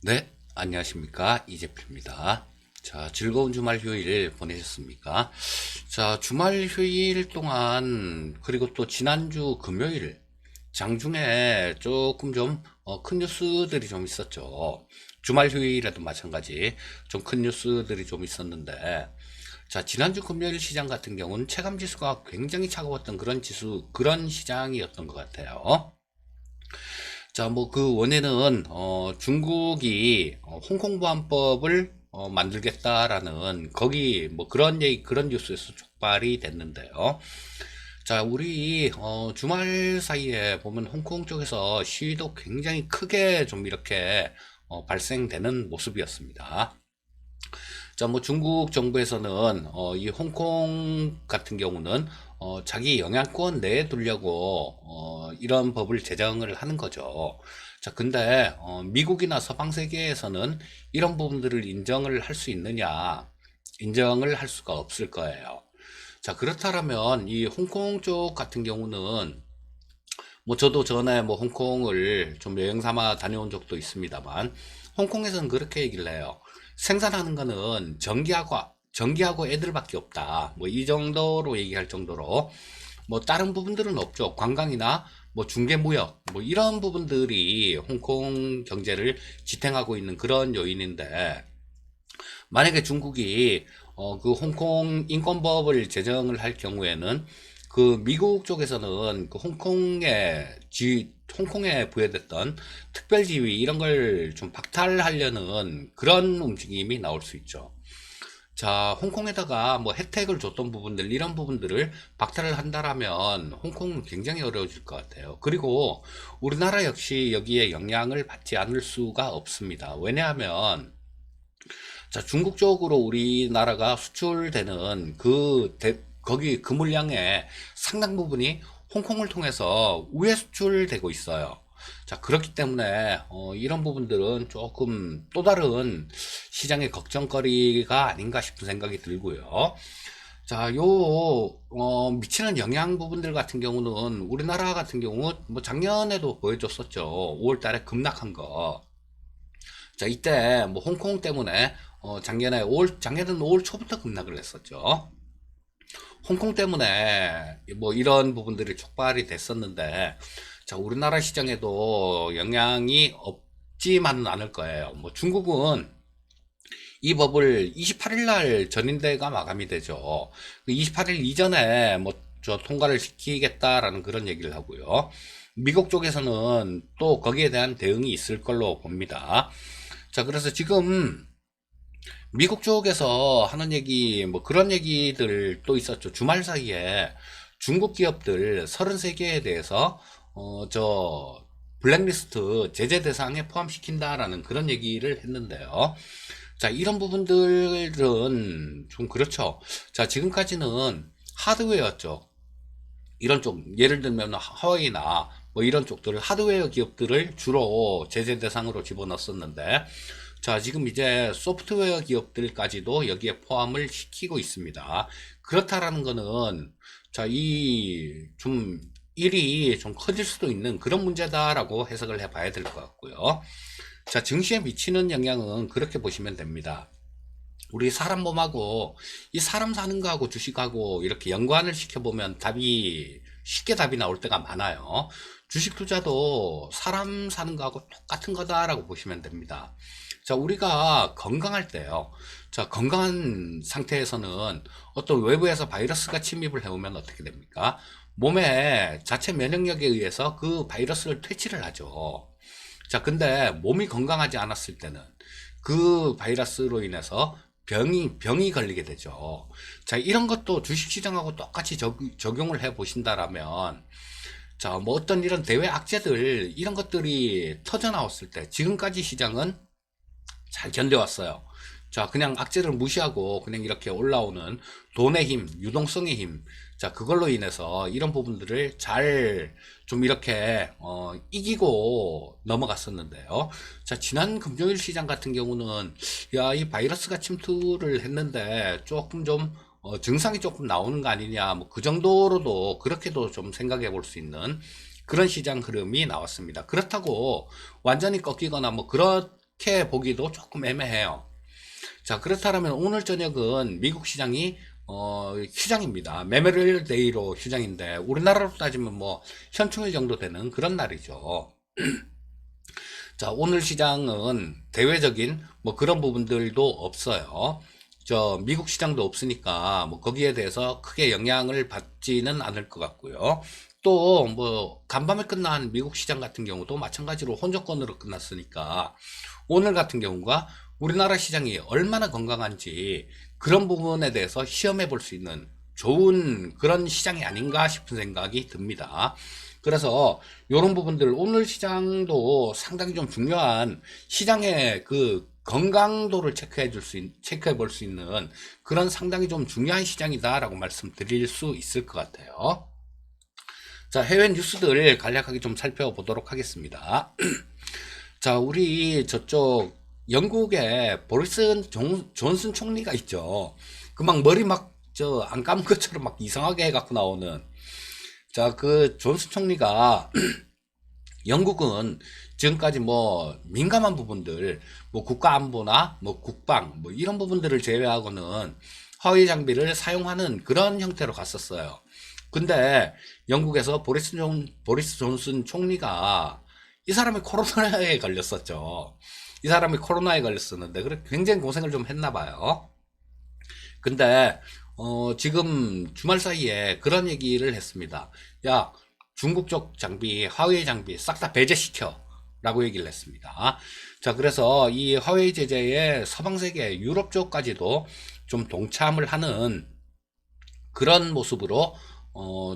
네, 안녕하십니까. 이재필입니다. 자, 즐거운 주말 휴일 보내셨습니까? 자, 주말 휴일 동안, 그리고 또 지난주 금요일, 장중에 조금 좀 큰 뉴스들이 좀 있었죠. 주말 휴일에도 마찬가지 좀 큰 뉴스들이 좀 있었는데, 자, 지난주 금요일 시장 같은 경우는 체감 지수가 굉장히 차가웠던 그런 시장이었던 것 같아요. 자, 뭐 그 원인은 중국이 홍콩 보안법을 만들겠다라는 거기 뭐 그런 얘기 그런 뉴스에서 촉발이 됐는데요. 자, 우리 주말 사이에 보면 홍콩 쪽에서 시위도 굉장히 크게 좀 이렇게 발생되는 모습이었습니다. 자, 뭐 중국 정부에서는 이 홍콩 같은 경우는 자기 영향권 내에 두려고 이런 법을 제정을 하는 거죠. 자, 근데 미국이나 서방 세계에서는 이런 부분들을 인정을 할 수 있느냐? 인정을 할 수가 없을 거예요. 자, 그렇다면 이 홍콩 쪽 같은 경우는 뭐 저도 전에 뭐 홍콩을 좀 여행 삼아 다녀온 적도 있습니다만 홍콩에서는 그렇게 얘기를 해요. 생산하는 거는 전기하고 애들밖에 없다. 뭐 이 정도로 얘기할 정도로 뭐 다른 부분들은 없죠. 관광이나 뭐 중개무역 뭐 이런 부분들이 홍콩 경제를 지탱하고 있는 그런 요인인데 만약에 중국이 그 홍콩 인권법을 제정을 할 경우에는 그 미국 쪽에서는 그 홍콩에 부여됐던 특별지위 이런 걸 좀 박탈하려는 그런 움직임이 나올 수 있죠. 자, 홍콩에다가 뭐 혜택을 줬던 부분들, 이런 부분들을 박탈을 한다라면 홍콩은 굉장히 어려워질 것 같아요. 그리고 우리나라 역시 여기에 영향을 받지 않을 수가 없습니다. 왜냐하면 자, 중국 쪽으로 우리나라가 수출되는 거기 그 물량의 상당 부분이 홍콩을 통해서 우회 수출되고 있어요. 자, 그렇기 때문에 이런 부분들은 조금 또 다른 시장의 걱정거리가 아닌가 싶은 생각이 들고요. 자, 미치는 영향 부분들 같은 경우는 우리나라 같은 경우 뭐 작년에도 보여줬었죠. 5월 달에 급락한 거. 자, 이때 뭐 홍콩 때문에 작년에는 5월 초부터 급락을 했었죠. 홍콩 때문에 뭐 이런 부분들이 촉발이 됐었는데, 자, 우리나라 시장에도 영향이 없지만은 않을 거예요. 뭐 중국은 이 법을 28일 날 전인대가 마감이 되죠. 28일 이전에 뭐 저 통과를 시키겠다라는 그런 얘기를 하고요. 미국 쪽에서는 또 거기에 대한 대응이 있을 걸로 봅니다. 자, 그래서 지금 미국 쪽에서 하는 얘기, 뭐 그런 얘기들 또 있었죠. 주말 사이에 중국 기업들 33개에 대해서, 블랙리스트 제재 대상에 포함시킨다라는 그런 얘기를 했는데요. 자, 이런 부분들은 좀 그렇죠. 자, 지금까지는 하드웨어죠. 이런 쪽, 예를 들면 하와이나 뭐 이런 쪽들을 하드웨어 기업들을 주로 제재 대상으로 집어넣었었는데, 자, 지금 이제 소프트웨어 기업들까지도 여기에 포함을 시키고 있습니다. 그렇다라는 거는, 자, 일이 좀 커질 수도 있는 그런 문제다라고 해석을 해봐야 될 것 같고요. 자, 증시에 미치는 영향은 그렇게 보시면 됩니다. 우리 사람 몸하고 이 사람 사는 거하고 주식하고 이렇게 연관을 시켜보면 쉽게 답이 나올 때가 많아요. 주식 투자도 사람 사는 거하고 똑같은 거다라고 보시면 됩니다. 자, 우리가 건강할 때요. 자, 건강한 상태에서는 어떤 외부에서 바이러스가 침입을 해오면 어떻게 됩니까? 몸의 자체 면역력에 의해서 그 바이러스를 퇴치를 하죠. 자, 근데 몸이 건강하지 않았을 때는 그 바이러스로 인해서 병이 걸리게 되죠. 자, 이런 것도 주식시장하고 똑같이 적용을 해 보신다라면, 자, 뭐 어떤 이런 대외 악재들, 이런 것들이 터져 나왔을 때, 지금까지 시장은 잘 견뎌왔어요. 자, 그냥 악재를 무시하고 그냥 이렇게 올라오는 돈의 힘, 유동성의 힘. 자, 그걸로 인해서 이런 부분들을 잘 좀 이렇게 이기고 넘어갔었는데요. 자, 지난 금요일 시장 같은 경우는 야, 이 바이러스가 침투를 했는데 조금 좀 증상이 조금 나오는 거 아니냐, 뭐 그 정도로도 그렇게도 좀 생각해 볼 수 있는 그런 시장 흐름이 나왔습니다. 그렇다고 완전히 꺾이거나 뭐 그렇게 보기도 조금 애매해요. 자, 그렇다면 오늘 저녁은 미국 시장이 휴장입니다. 메모리얼 데이로 휴장인데 우리나라로 따지면 뭐 현충일 정도 되는 그런 날이죠. 자, 오늘 시장은 대외적인 뭐 그런 부분들도 없어요. 저 미국 시장도 없으니까 뭐 거기에 대해서 크게 영향을 받지는 않을 것 같고요. 또 뭐 간밤에 끝난 미국 시장 같은 경우도 마찬가지로 혼조권으로 끝났으니까 오늘 같은 경우가 우리나라 시장이 얼마나 건강한지 그런 부분에 대해서 시험해 볼 수 있는 좋은 그런 시장이 아닌가 싶은 생각이 듭니다. 그래서 이런 부분들 오늘 시장도 상당히 좀 중요한 시장의 그 건강도를 체크해 볼 수 있는 그런 상당히 좀 중요한 시장이다라고 말씀드릴 수 있을 것 같아요. 자, 해외 뉴스들 간략하게 좀 살펴보도록 하겠습니다. 자, 우리 저쪽 영국에 존슨 총리가 있죠. 그 막 머리 막 저 안 감은 것처럼 막 이상하게 해갖고 나오는. 자, 그 존슨 총리가 영국은 지금까지 뭐 민감한 부분들, 뭐 국가 안보나 뭐 국방, 뭐 이런 부분들을 제외하고는 허위 장비를 사용하는 그런 형태로 갔었어요. 근데 영국에서 보리스 존슨 총리가 이 사람이 코로나에 걸렸었죠. 이 사람이 코로나에 걸렸었는데 그래 굉장히 고생을 좀 했나 봐요. 근데 지금 주말 사이에 그런 얘기를 했습니다. 야, 중국 쪽 장비, 화웨이 장비 싹 다 배제시켜 라고 얘기를 했습니다. 자, 그래서 이 화웨이 제재에 서방 세계 유럽 쪽까지도 좀 동참을 하는 그런 모습으로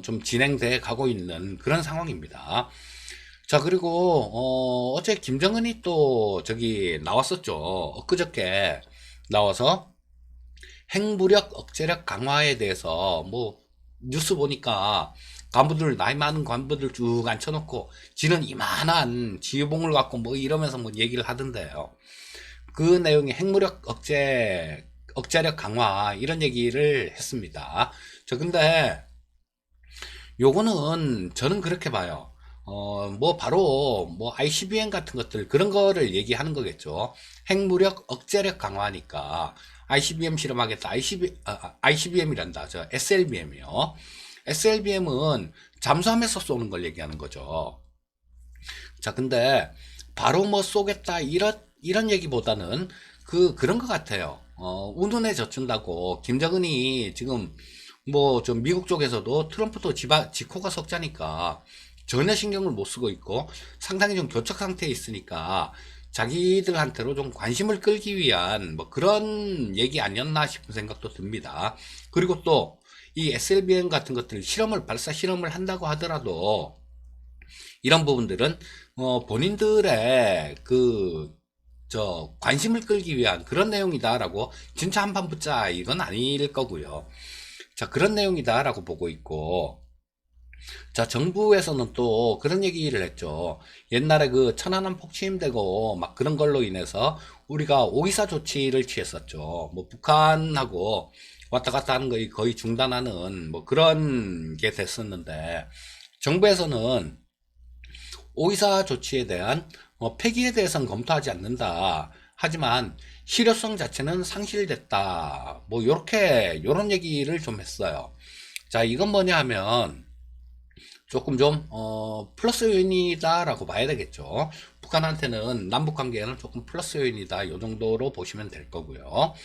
좀 진행돼 가고 있는 그런 상황입니다. 자, 그리고 어제 김정은이 또 저기 나왔었죠. 엊그저께 나와서 핵무력 억제력 강화에 대해서 뭐 뉴스 보니까 간부들 나이 많은 간부들 쭉 앉혀놓고 지는 이만한 지휘봉을 갖고 뭐 이러면서 뭐 얘기를 하던데요. 그 내용이 핵무력 억제력 강화 이런 얘기를 했습니다. 저 근데 요거는 저는 그렇게 봐요. 뭐 바로 뭐 ICBM 같은 것들 그런 거를 얘기하는 거겠죠. 핵무력 억제력 강화니까 ICBM 실험하겠다. ICBM이란다. 저 SLBM이요. SLBM은 잠수함에서 쏘는 걸 얘기하는 거죠. 자, 근데 바로 뭐 쏘겠다 이런 얘기보다는 그런 것 같아요. 운운에 젖춘다고 김정은이 지금 뭐 좀 미국 쪽에서도 트럼프도 지코가 석자니까 전혀 신경을 못 쓰고 있고 상당히 좀 교착 상태에 있으니까 자기들한테로 좀 관심을 끌기 위한 뭐 그런 얘기 아니었나 싶은 생각도 듭니다. 그리고 또 이 SLBM 같은 것들 발사 실험을 한다고 하더라도 이런 부분들은 본인들의 관심을 끌기 위한 그런 내용이다라고 진짜 한판 붙자 이건 아닐 거고요. 자, 그런 내용이다라고 보고 있고, 자, 정부에서는 또 그런 얘기를 했죠. 옛날에 그 천안함 폭침되고 막 그런 걸로 인해서 우리가 오이사 조치를 취했었죠. 뭐 북한하고 왔다 갔다 하는 거 거의 중단하는 뭐 그런 게 됐었는데 정부에서는 오이사 조치에 대한 폐기에 대해서는 검토하지 않는다. 하지만 실효성 자체는 상실됐다. 뭐 요런 얘기를 좀 했어요. 자, 이건 뭐냐 하면 조금 좀 플러스 요인이다라고 봐야 되겠죠. 북한한테는 남북 관계에는 조금 플러스 요인이다. 요 정도로 보시면 될 거고요.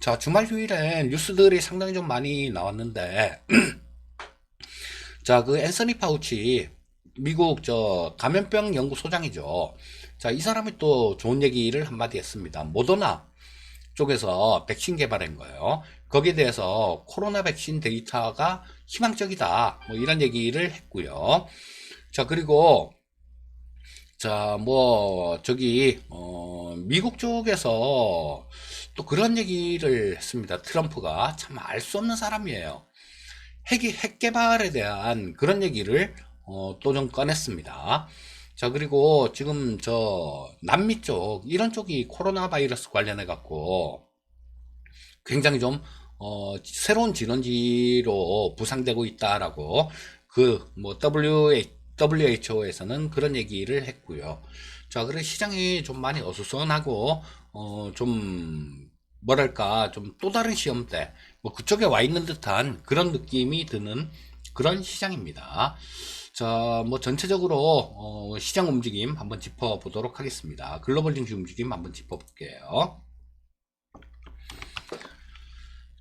자, 주말 휴일에 뉴스들이 상당히 좀 많이 나왔는데 자, 그 앤서니 파우치 미국 저 감염병 연구 소장이죠. 자, 이 사람이 또 좋은 얘기를 한마디 했습니다. 모더나 쪽에서 백신 개발한 거예요. 거기에 대해서 코로나 백신 데이터가 희망적이다. 뭐 이런 얘기를 했고요. 자, 그리고 자, 뭐 저기 미국 쪽에서 또 그런 얘기를 했습니다. 트럼프가 참 알 수 없는 사람이에요. 핵 개발에 대한 그런 얘기를 또 좀 꺼냈습니다. 자, 그리고 지금 저 남미 쪽 이런 쪽이 코로나 바이러스 관련해 갖고 굉장히 좀 새로운 진원지로 부상되고 있다라고 그 뭐 WHO에서는 그런 얘기를 했고요. 자, 그래 시장이 좀 많이 어수선하고 좀 뭐랄까 좀 또 다른 시험대 뭐 그쪽에 와 있는 듯한 그런 느낌이 드는 그런 시장입니다. 자, 뭐 전체적으로 시장 움직임 한번 짚어보도록 하겠습니다. 글로벌 증시 움직임 한번 짚어볼게요.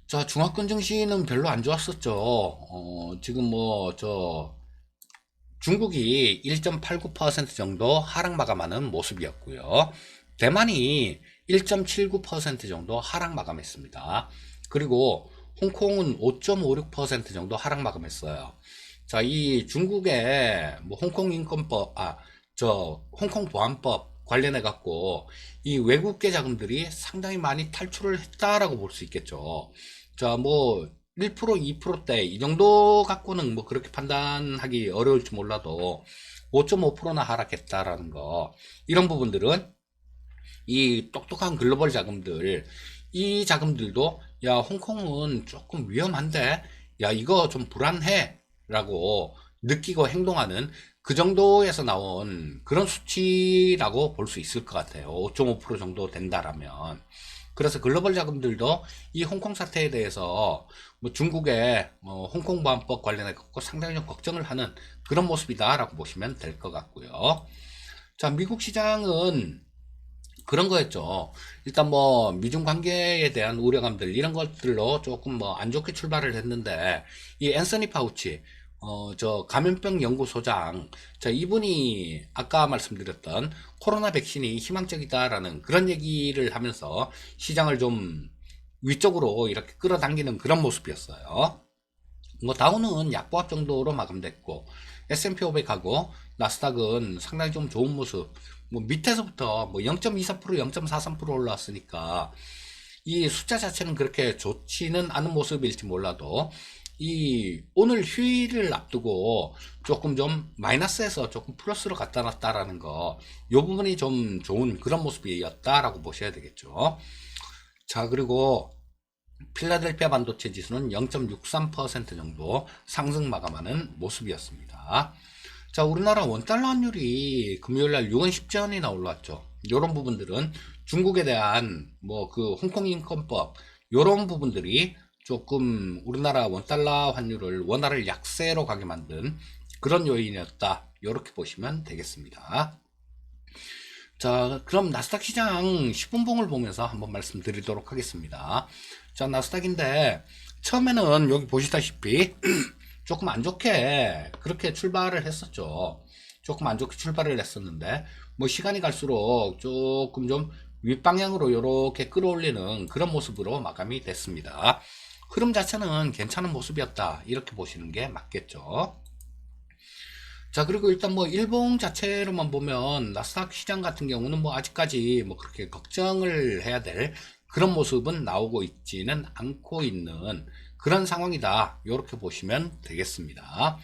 자, 중화권 증시는 별로 안 좋았었죠. 지금 중국이 1.89% 정도 하락 마감하는 모습이었고요. 대만이 1.79% 정도 하락 마감했습니다. 그리고 홍콩은 5.56% 정도 하락 마감했어요. 자, 이 중국의 뭐 홍콩 인권법, 홍콩 보안법 관련해 갖고 이 외국계 자금들이 상당히 많이 탈출을 했다라고 볼 수 있겠죠. 자, 뭐 1%, 2%대 이 정도 갖고는 뭐 그렇게 판단하기 어려울지 몰라도 5.5%나 하락했다라는 거, 이런 부분들은 이 똑똑한 글로벌 자금들, 이 자금들도 야 홍콩은 조금 위험한데 야 이거 좀 불안해 라고 느끼고 행동하는 그 정도에서 나온 그런 수치라고 볼 수 있을 것 같아요. 5.5% 정도 된다라면. 그래서 글로벌 자금들도 이 홍콩 사태에 대해서 뭐 중국의 홍콩 보안법 관련해 갖고 상당히 좀 걱정을 하는 그런 모습이다라고 보시면 될 것 같고요. 자, 미국 시장은 그런 거였죠. 일단 뭐 미중 관계에 대한 우려감들 이런 것들로 조금 뭐 안 좋게 출발을 했는데 이 앤서니 파우치 저 감염병 연구소장, 자 이분이 아까 말씀드렸던 코로나 백신이 희망적이다라는 그런 얘기를 하면서 시장을 좀 위쪽으로 이렇게 끌어당기는 그런 모습이었어요. 뭐 다우는 약보합 정도로 마감됐고 S&P 500하고 나스닥은 상당히 좀 좋은 모습, 뭐 밑에서부터 뭐 0.24%, 0.43% 올라왔으니까 이 숫자 자체는 그렇게 좋지는 않은 모습일지 몰라도 이 오늘 휴일을 앞두고 조금 좀 마이너스에서 조금 플러스로 갔다 놨다라는 거, 이 부분이 좀 좋은 그런 모습이었다라고 보셔야 되겠죠. 자, 그리고 필라델피아 반도체 지수는 0.63% 정도 상승 마감하는 모습이었습니다. 자, 우리나라 원달러 환율이 금요일날 6원 10전이나 올랐죠. 이런 부분들은 중국에 대한 뭐 그 홍콩 인권법 이런 부분들이 조금 우리나라 원달러 환율을 원화를 약세로 가게 만든 그런 요인이었다. 이렇게 보시면 되겠습니다. 자, 그럼 나스닥 시장 10분봉을 보면서 한번 말씀드리도록 하겠습니다. 자, 나스닥인데 처음에는 여기 보시다시피 조금 안 좋게 그렇게 출발을 했었죠. 조금 안 좋게 출발을 했었는데 뭐 시간이 갈수록 조금 좀 윗방향으로 이렇게 끌어올리는 그런 모습으로 마감이 됐습니다. 흐름 자체는 괜찮은 모습이었다, 이렇게 보시는 게 맞겠죠. 자, 그리고 일단 뭐 일봉 자체로만 보면 나스닥 시장 같은 경우는 뭐 아직까지 뭐 그렇게 걱정을 해야 될 그런 모습은 나오고 있지는 않고 있는 그런 상황이다, 이렇게 보시면 되겠습니다.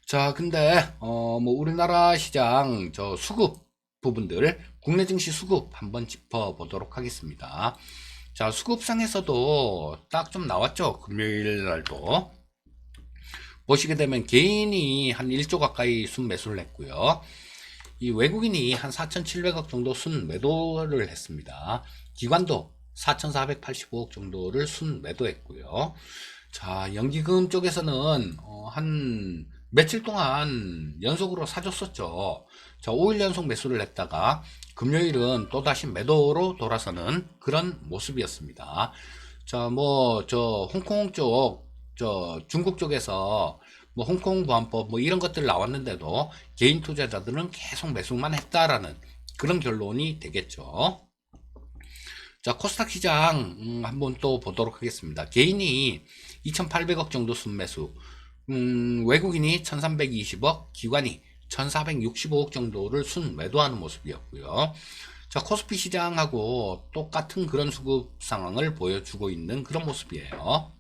자, 근데 뭐 우리나라 시장 저 수급 부분들, 국내 증시 수급 한번 짚어 보도록 하겠습니다. 자, 수급상에서도 딱 좀 나왔죠. 금요일 날도 보시게 되면 개인이 한 1조 가까이 순매수를 했고요. 이 외국인이 한 4,700억 정도 순매도를 했습니다. 기관도 4,485억 정도를 순매도했고요. 자, 연기금 쪽에서는 한 며칠 동안 연속으로 사줬었죠. 자, 5일 연속 매수를 했다가 금요일은 또다시 매도로 돌아서는 그런 모습이었습니다. 자, 뭐 저 홍콩 쪽, 저 중국 쪽에서 뭐 홍콩 보안법 뭐 이런 것들 나왔는데도 개인 투자자들은 계속 매수만 했다라는 그런 결론이 되겠죠. 자, 코스닥 시장 한번 또 보도록 하겠습니다. 개인이 2,800억 정도 순매수, 외국인이 1,320억, 기관이 1,465억 정도를 순매도하는 모습이었고요. 자, 코스피 시장하고 똑같은 그런 수급 상황을 보여주고 있는 그런 모습이에요.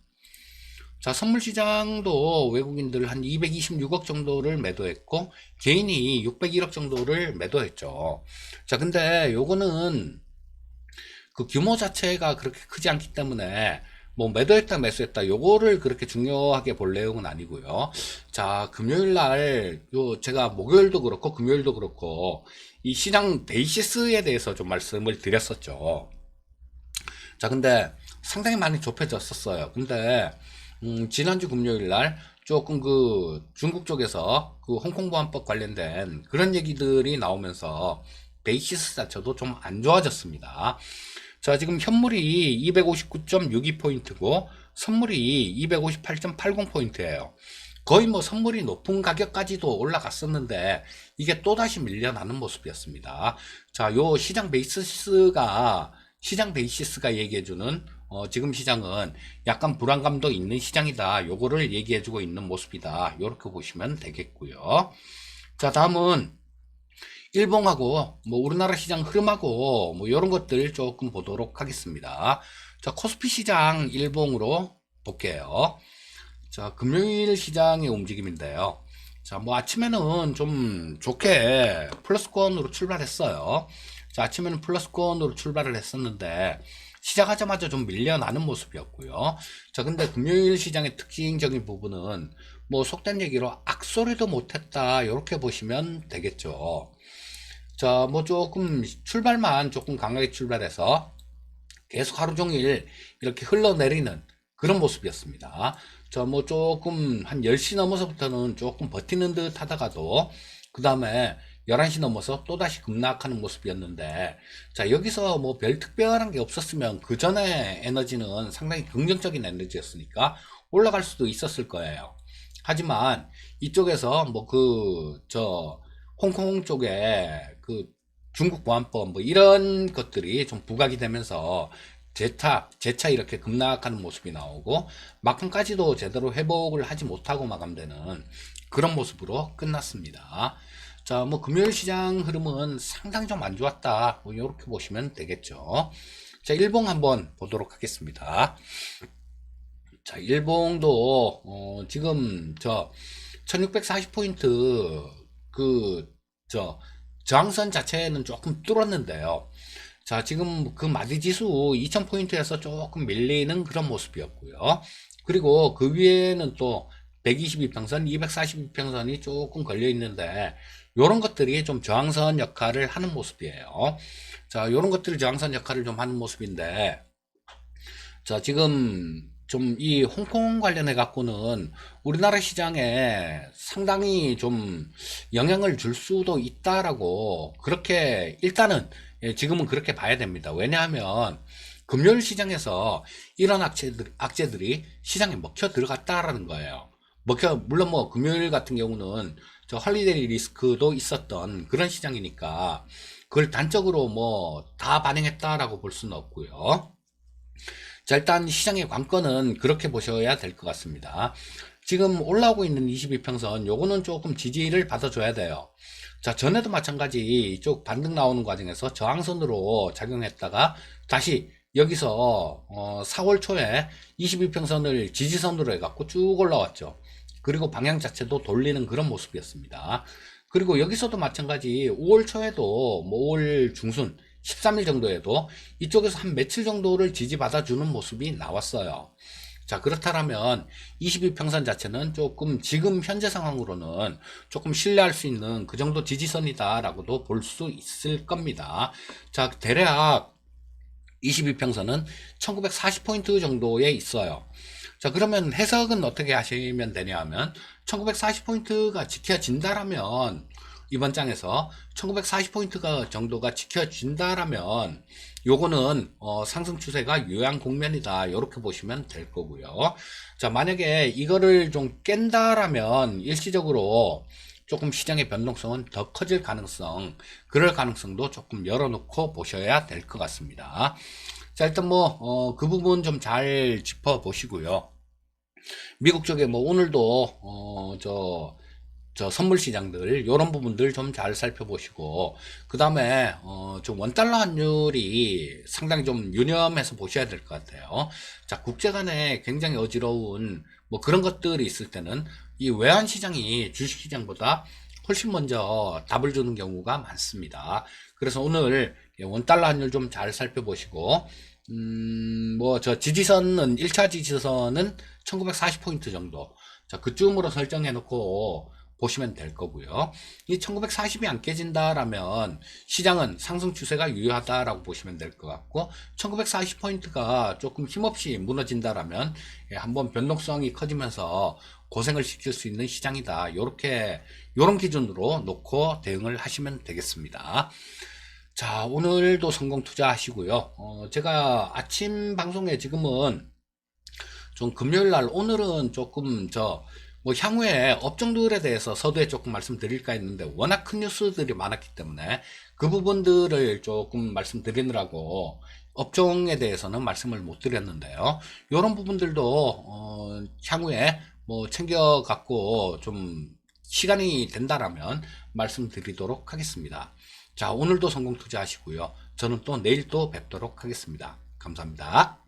자, 선물 시장도 외국인들 한 226억 정도를 매도했고 개인이 601억 정도를 매도했죠. 자, 근데 요거는 그 규모 자체가 그렇게 크지 않기 때문에 뭐 매도했다 매수했다 요거를 그렇게 중요하게 볼 내용은 아니고요. 자, 금요일 날 요 제가 목요일도 그렇고 금요일도 그렇고 이 시장 베이시스에 대해서 좀 말씀을 드렸었죠. 자, 근데 상당히 많이 좁혀졌었어요. 근데 지난주 금요일 날 조금 그 중국 쪽에서 그 홍콩 보안법 관련된 그런 얘기들이 나오면서 베이시스 자체도 좀 안 좋아졌습니다. 자, 지금 현물이 259.62포인트고 선물이 258.80포인트예요. 거의 뭐 선물이 높은 가격까지도 올라갔었는데 이게 또다시 밀려나는 모습이었습니다. 자, 요 시장 베이시스가 얘기해주는 지금 시장은 약간 불안감도 있는 시장이다. 요거를 얘기해주고 있는 모습이다. 요렇게 보시면 되겠고요. 자, 다음은 일봉하고 뭐 우리나라 시장 흐름하고 뭐 이런 것들 조금 보도록 하겠습니다. 자, 코스피 시장 일봉으로 볼게요. 자, 금요일 시장의 움직임인데요. 자, 뭐 아침에는 좀 좋게 플러스권으로 출발했어요. 자, 아침에는 플러스권으로 출발을 했었는데 시작하자마자 좀 밀려나는 모습이었고요. 자, 근데 금요일 시장의 특징적인 부분은 뭐 속된 얘기로 악소리도 못했다 이렇게 보시면 되겠죠. 자, 뭐 조금 출발만 조금 강하게 출발해서 계속 하루 종일 이렇게 흘러내리는 그런 모습이었습니다. 자, 뭐 조금 한 10시 넘어서부터는 조금 버티는 듯 하다가도 그 다음에 11시 넘어서 또다시 급락하는 모습이었는데, 자, 여기서 뭐 별 특별한 게 없었으면 그 전에 에너지는 상당히 긍정적인 에너지였으니까 올라갈 수도 있었을 거예요. 하지만 이쪽에서 뭐 홍콩 쪽에 그 중국 보안법 뭐 이런 것들이 좀 부각이 되면서 재차 이렇게 급락하는 모습이 나오고 막판까지도 제대로 회복을 하지 못하고 마감되는 그런 모습으로 끝났습니다. 자, 뭐 금요일 시장 흐름은 상당히 좀 안 좋았다. 뭐 이렇게 보시면 되겠죠. 자, 일봉 한번 보도록 하겠습니다. 자, 일봉도 지금 1640포인트 저항선 자체는 조금 뚫었는데요. 자, 지금 그 마디지수 2000포인트에서 조금 밀리는 그런 모습이었고요. 그리고 그 위에는 또 122평선, 242평선이 조금 걸려 있는데 요런 것들이 좀 저항선 역할을 하는 모습이에요. 자, 요런 것들이 저항선 역할을 좀 하는 모습인데, 자, 지금 좀 이 홍콩 관련해 갖고는 우리나라 시장에 상당히 좀 영향을 줄 수도 있다라고 그렇게 일단은 지금은 그렇게 봐야 됩니다. 왜냐하면 금요일 시장에서 이런 악재들이 시장에 먹혀 들어갔다라는 거예요. 물론 뭐 금요일 같은 경우는 저 헐리데이 리스크도 있었던 그런 시장이니까 그걸 단적으로 뭐 다 반영했다라고 볼 수는 없고요. 자, 일단 시장의 관건은 그렇게 보셔야 될 것 같습니다. 지금 올라오고 있는 22평선 요거는 조금 지지를 받아줘야 돼요. 자, 전에도 마찬가지 이쪽 반등 나오는 과정에서 저항선으로 작용했다가 다시 여기서 4월 초에 22평선을 지지선으로 해갖고 쭉 올라왔죠. 그리고 방향 자체도 돌리는 그런 모습이었습니다. 그리고 여기서도 마찬가지 5월 초에도 뭐 5월 중순 13일 정도에도 이쪽에서 한 며칠 정도를 지지받아주는 모습이 나왔어요. 자, 그렇다면 22평선 자체는 조금 지금 현재 상황으로는 조금 신뢰할 수 있는 그 정도 지지선이다 라고도 볼 수 있을 겁니다. 자, 대략 22평선은 1940포인트 정도에 있어요. 자, 그러면 해석은 어떻게 하시면 되냐 하면 1940포인트가 지켜진다라면 이번 장에서 1940포인트가 정도가 지켜진다라면 요거는 상승 추세가 요양 국면이다 이렇게 보시면 될 거고요. 자, 만약에 이거를 좀 깬다라면 일시적으로 조금 시장의 변동성은 더 커질 가능성, 그럴 가능성도 조금 열어놓고 보셔야 될 것 같습니다. 자, 일단 뭐 그 부분 좀 잘 짚어 보시고요. 미국 쪽에 뭐 오늘도 저 선물 시장들 이런 부분들 좀 잘 살펴보시고 그 다음에 좀 원달러 환율이 상당히 좀 유념해서 보셔야 될 것 같아요. 자, 국제 간에 굉장히 어지러운 뭐 그런 것들이 있을 때는 이 외환 시장이 주식 시장보다 훨씬 먼저 답을 주는 경우가 많습니다. 그래서 오늘 원달러 환율 좀 잘 살펴보시고 뭐, 지지선은, 1차 지지선은 1940포인트 정도. 자, 그쯤으로 설정해 놓고 보시면 될 거고요. 이 1940이 안 깨진다라면 시장은 상승 추세가 유효하다라고 보시면 될 것 같고, 1940포인트가 조금 힘없이 무너진다라면, 한번 변동성이 커지면서 고생을 시킬 수 있는 시장이다. 요런 기준으로 놓고 대응을 하시면 되겠습니다. 자, 오늘도 성공 투자하시고요. 제가 아침 방송에 지금은 좀 금요일 날, 오늘은 조금 뭐 향후에 업종들에 대해서 서두에 조금 말씀드릴까 했는데 워낙 큰 뉴스들이 많았기 때문에 그 부분들을 조금 말씀드리느라고 업종에 대해서는 말씀을 못 드렸는데요. 이런 부분들도 향후에 뭐 챙겨 갖고 좀 시간이 된다라면 말씀드리도록 하겠습니다. 자, 오늘도 성공 투자하시고요. 저는 또 내일 또 뵙도록 하겠습니다. 감사합니다.